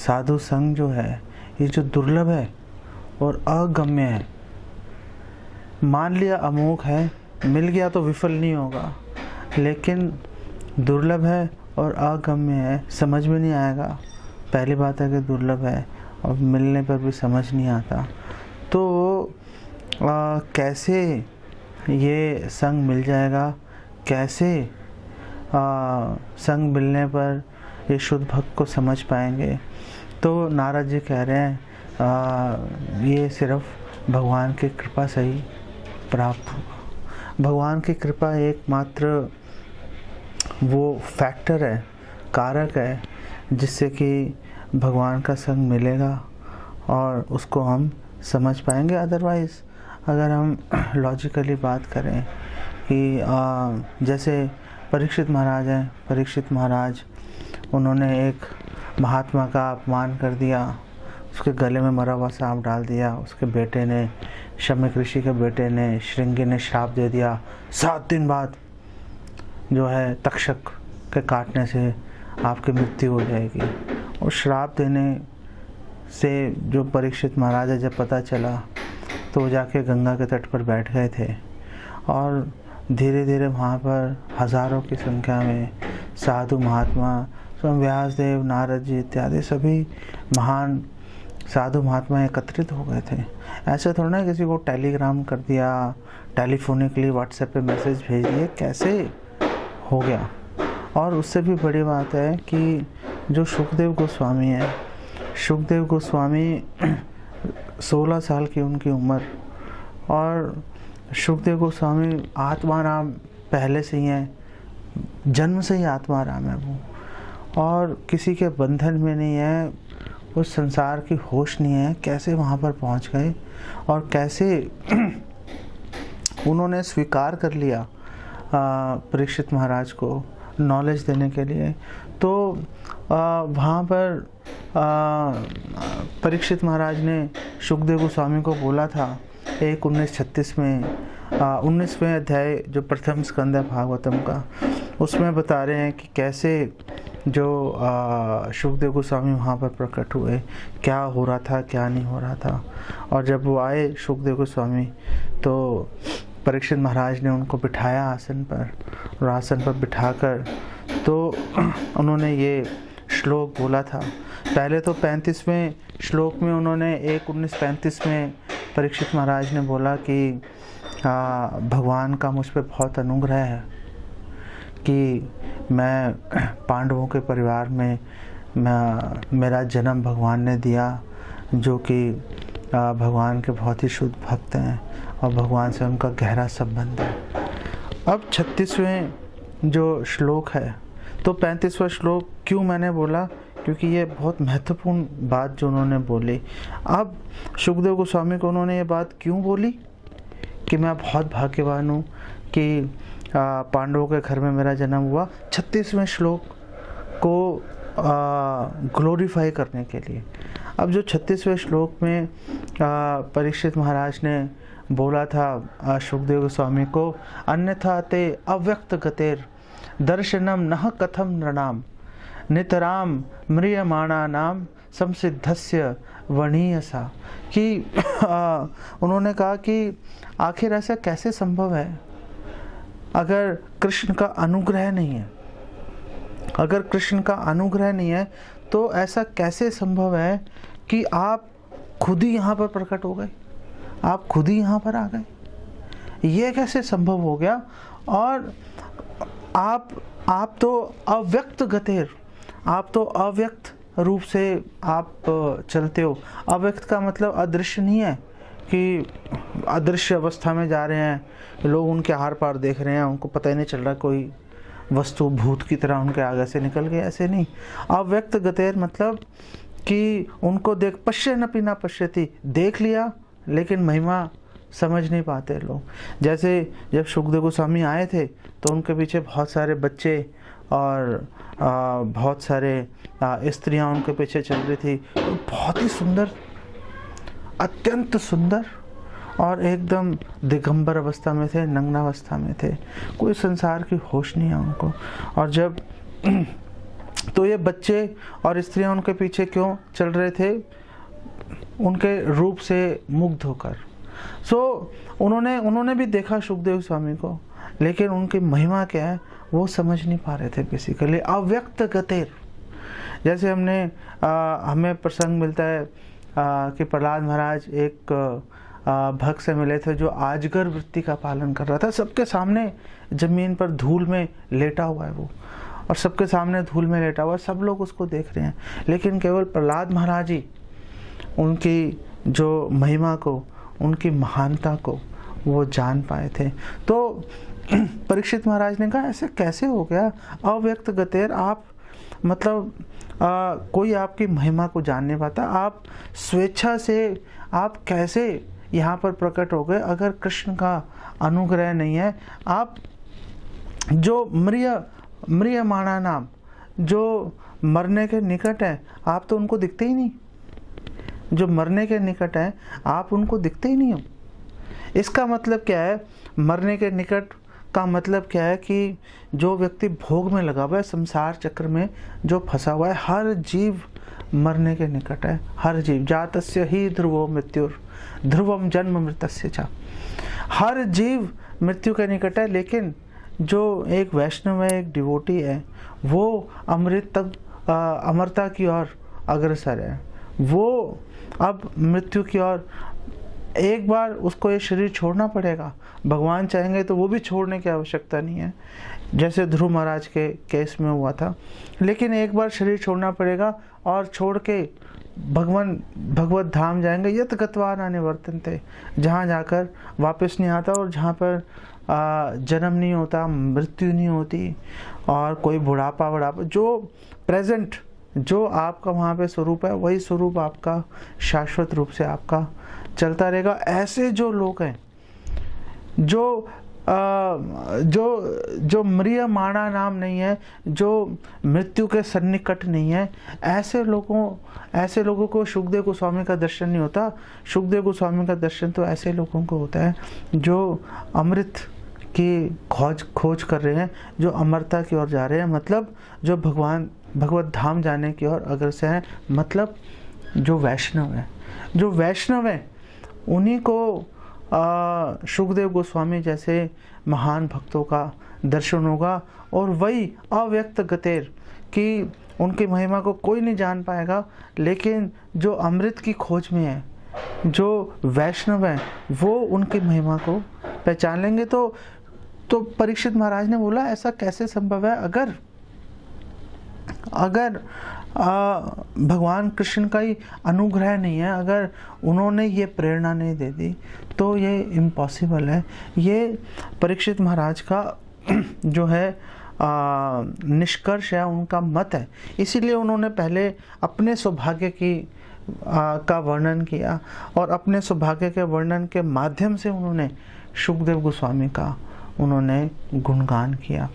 साधु संग जो है ये जो दुर्लभ है और अगम्य है। मान लिया अमोघ है, मिल गया तो विफल नहीं होगा, लेकिन दुर्लभ है और अगम्य है, समझ में नहीं आएगा। पहली बात है कि दुर्लभ है और मिलने पर भी समझ नहीं आता। तो कैसे ये संग मिल जाएगा, कैसे संग मिलने पर ये शुद्ध भक्त को समझ पाएंगे? तो नारद जी कह रहे हैं ये सिर्फ भगवान की कृपा से ही प्राप्त होगा। भगवान की कृपा एकमात्र वो फैक्टर है, कारक है, जिससे कि भगवान का संग मिलेगा और उसको हम समझ पाएंगे। अदरवाइज़ अगर हम लॉजिकली बात करें कि जैसे परीक्षित महाराज हैं, परीक्षित महाराज उन्होंने एक महात्मा का अपमान कर दिया, उसके गले में मरा हुआ सांप डाल दिया। उसके बेटे ने, शम्यक ऋषि के बेटे ने, श्रृंगी ने श्राप दे दिया, 7 दिन बाद जो है तक्षक के काटने से आपकी मृत्यु हो जाएगी। और श्राप देने से जो परीक्षित महाराज है, जब पता चला तो वो जाके गंगा के तट पर बैठ गए थे और धीरे धीरे वहाँ पर हज़ारों की संख्या में साधु महात्मा, स्वयं व्यासदेव, नारद जी इत्यादि सभी महान साधु महात्मा एकत्रित हो गए थे। ऐसे थोड़ा ना किसी को टेलीग्राम कर दिया, टेलीफोनिकली व्हाट्सएप पे मैसेज भेज दिए, कैसे हो गया। और उससे भी बड़ी बात है कि जो सुखदेव गोस्वामी है, सुखदेव गोस्वामी 16 साल की उनकी उम्र, और सुखदेव गोस्वामी आत्माराम पहले से ही हैं, जन्म से ही आत्माराम है वो, और किसी के बंधन में नहीं है, उस संसार की होश नहीं है। कैसे वहाँ पर पहुँच गए और कैसे उन्होंने स्वीकार कर लिया परीक्षित महाराज को नॉलेज देने के लिए। तो वहाँ पर परीक्षित महाराज ने सुखदेव गोस्वामी को बोला था, 1936 में 19वें अध्याय जो प्रथम स्कंद है भागवतम का, उसमें बता रहे हैं कि कैसे जो सुखदेव गोस्वामी वहाँ पर प्रकट हुए, क्या हो रहा था, क्या नहीं हो रहा था। और जब वो आए सुखदेव गोस्वामी, तो परीक्षित महाराज ने उनको बिठाया आसन पर, और आसन पर बिठाकर तो उन्होंने ये श्लोक बोला था। पहले तो 35वें श्लोक में उन्होंने 1935 में परीक्षित महाराज ने बोला कि भगवान का मुझ पर बहुत अनुग्रह है कि मैं पांडवों के परिवार में मेरा जन्म भगवान ने दिया, जो कि भगवान के बहुत ही शुद्ध भक्त हैं और भगवान से उनका गहरा संबंध है। अब 36वें जो श्लोक है, तो 35वां श्लोक क्यों मैंने बोला, क्योंकि ये बहुत महत्वपूर्ण बात जो उन्होंने बोली। अब सुखदेव गोस्वामी को उन्होंने ये बात क्यों बोली कि मैं बहुत भाग्यवान हूँ कि पांडवों के घर में मेरा जन्म हुआ, 36वें श्लोक को ग्लोरीफाई करने के लिए। अब जो 36वें श्लोक में परीक्षित महाराज ने बोला था सुखदेव गोस्वामी को, अन्यथा ते अव्यक्त गतेर दर्शनम नह कथम नृणाम नितराम म्रियमाणा नाम संसिद्धस्य वणीयसा, कि उन्होंने कहा कि आखिर ऐसा कैसे संभव है अगर कृष्ण का अनुग्रह नहीं है। अगर कृष्ण का अनुग्रह नहीं है तो ऐसा कैसे संभव है कि आप खुद ही यहाँ पर प्रकट हो गए, आप खुद ही यहाँ पर आ गए, ये कैसे संभव हो गया। और आप तो अव्यक्त गतेर, आप तो अव्यक्त रूप से आप चलते हो। अव्यक्त का मतलब अदृश्य नहीं है कि अदृश्य अवस्था में जा रहे हैं, लोग उनके आर पार देख रहे हैं, उनको पता ही नहीं चल रहा, कोई वस्तु भूत की तरह उनके आगे से निकल गई, ऐसे नहीं। अव्यक्त गतेर मतलब कि उनको देख, पश्यन्नपि न पश्यति, देख लिया लेकिन महिमा समझ नहीं पाते लोग। जैसे जब सुखदेव गोस्वामी आए थे तो उनके पीछे बहुत सारे बच्चे और बहुत सारे स्त्रियां उनके पीछे चल रही थी, बहुत ही सुंदर, अत्यंत सुंदर, और एकदम दिगंबर अवस्था में थे, नग्नावस्था में थे, कोई संसार की होश नहीं है उनको। और जब तो ये बच्चे और स्त्रियां उनके पीछे क्यों चल रहे थे? उनके रूप से मुग्ध होकर। उन्होंने भी देखा सुखदेव स्वामी को, लेकिन उनकी महिमा क्या है वो समझ नहीं पा रहे थे। बेसिकली अव्यक्त गतिर, जैसे हमें प्रसंग मिलता है कि प्रहलाद महाराज एक भक्त से मिले थे जो आजगर वृत्ति का पालन कर रहा था। सबके सामने जमीन पर धूल में लेटा हुआ है वो, और सबके सामने धूल में लेटा हुआ है, सब लोग उसको देख रहे हैं, लेकिन केवल प्रहलाद महाराज ही उनकी जो महिमा को, उनकी महानता को वो जान पाए थे। तो परीक्षित महाराज ने कहा ऐसे कैसे हो गया? अव्यक्त गतिर, आप मतलब कोई आपकी महिमा को जान नहीं पाता, आप स्वेच्छा से आप कैसे यहाँ पर प्रकट हो गए? अगर कृष्ण का अनुग्रह नहीं है, आप जो म्रियमाणा नाम, जो मरने के निकट है, आप तो उनको दिखते ही नहीं। जो मरने के निकट है आप उनको दिखते ही नहीं हो। इसका मतलब क्या है? मरने के निकट का मतलब क्या है कि जो व्यक्ति भोग में लगा हुआ है, संसार चक्र में जो फंसा हुआ है, हर जीव मरने के निकट है। हर जीव, जातस्य ही ध्रुवो मृत्युर ध्रुवम जन्म मृतस्य च, हर जीव मृत्यु के निकट है। लेकिन जो एक वैष्णव है, एक डिवोटी है, वो अमृत तक अमरता की ओर अग्रसर है। वो अब मृत्यु की ओर, एक बार उसको ये शरीर छोड़ना पड़ेगा। भगवान चाहेंगे तो वो भी छोड़ने की आवश्यकता नहीं है, जैसे ध्रुव महाराज के केस में हुआ था। लेकिन एक बार शरीर छोड़ना पड़ेगा और छोड़ के भगवत धाम जाएंगे। यत गत्वा न निवर्तन्ते, जहाँ जाकर वापस नहीं आता और जहाँ पर जन्म नहीं होता, मृत्यु नहीं होती, और कोई बुढ़ापा जो प्रेजेंट जो आपका वहाँ पे स्वरूप है, वही स्वरूप आपका शाश्वत रूप से आपका चलता रहेगा। ऐसे जो लोग हैं जो म्रियमाणा नाम नहीं है, जो मृत्यु के सन्निकट नहीं है, ऐसे लोगों को सुखदेव गोस्वामी का दर्शन नहीं होता। सुखदेव गोस्वामी का दर्शन तो ऐसे लोगों को होता है जो अमृत की खोज कर रहे हैं, जो अमरता की ओर जा रहे हैं, मतलब जो भगवत धाम जाने की ओर अग्रसर हैं, मतलब जो वैष्णव है उन्हीं को सुखदेव गोस्वामी जैसे महान भक्तों का दर्शन होगा। और वही अव्यक्त गतिर कि उनकी महिमा को कोई नहीं जान पाएगा, लेकिन जो अमृत की खोज में है, जो वैष्णव है, वो उनकी महिमा को पहचान लेंगे। तो परीक्षित महाराज ने बोला ऐसा कैसे संभव है? अगर भगवान कृष्ण का ही अनुग्रह नहीं है, अगर उन्होंने ये प्रेरणा नहीं दे दी, तो ये इम्पॉसिबल है। ये परीक्षित महाराज का जो है निष्कर्ष है, उनका मत है। इसीलिए उन्होंने पहले अपने सौभाग्य का वर्णन किया, और अपने सौभाग्य के वर्णन के माध्यम से उन्होंने सुखदेव गोस्वामी का उन्होंने गुणगान किया।